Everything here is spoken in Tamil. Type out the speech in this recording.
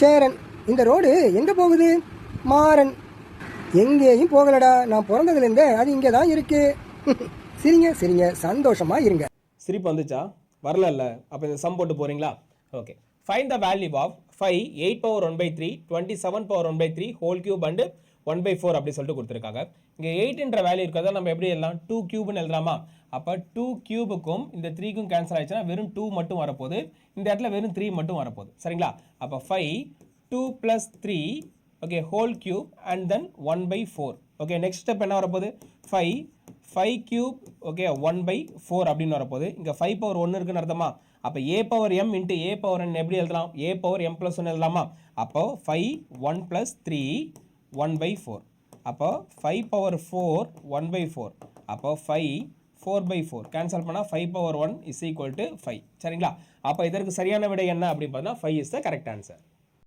சேரன். இந்த ரோடு எங்கே போகுது? மாறன். எங்கேயும் போகலடா, நான் பிறந்ததுலேருந்தே அது இங்கே தான் இருக்கு. சரிங்க சரிங்க, சந்தோஷமா இருங்க. சிரிப்பு வந்துச்சா? வரல. அப்போ இந்த சம் போட்டு போறீங்களா? Okay. Find the value of 5 8 power 1/3 27 power 1/3 whole cube and 1/4 அப்படி சொல்லிட்டு கொடுத்துருக்காங்க. இங்கே 8ன்ற வேல்யூ இருக்கிறதா நம்ம எப்படி எழுதலாம்? 2 கியூப்னு எழுதலாமா? அப்போ 2 கியூபுக்கும் இந்த 3க்கும் கேன்சல் ஆயிடுச்சுன்னா வெறும் 2 மட்டும் வரப்போகுது. இந்த இடத்துல வெறும் 3 மட்டும் வரப்போகுது. சரிங்களா? அப்போ 5 2 + 3 okay whole cube and then 1/4. Okay, next step என்ன வரப்போகுது? 5 கியூப் ஓகே 1/4 அப்படின்னு வரப்போகுது. இங்கே 5 பவர் 1 இருக்குன்னு அர்த்தமா? அப்போ a power m into a power n எப்படி எழுதலாம்? a பவர் m + 1 எழுதலாமா? அப்போ 5 1 + 3 1/4. அப்போ 5 பவர் 4 1/4. அப்போ 5 4/4 கேன்சல் பண்ணால் 5 பவர் 1 = 5. சரிங்களா? அப்போ இதற்கு சரியான விடை என்ன அப்படின்னு பார்த்தா 5 இஸ் த கரெக்ட் ஆன்சர்.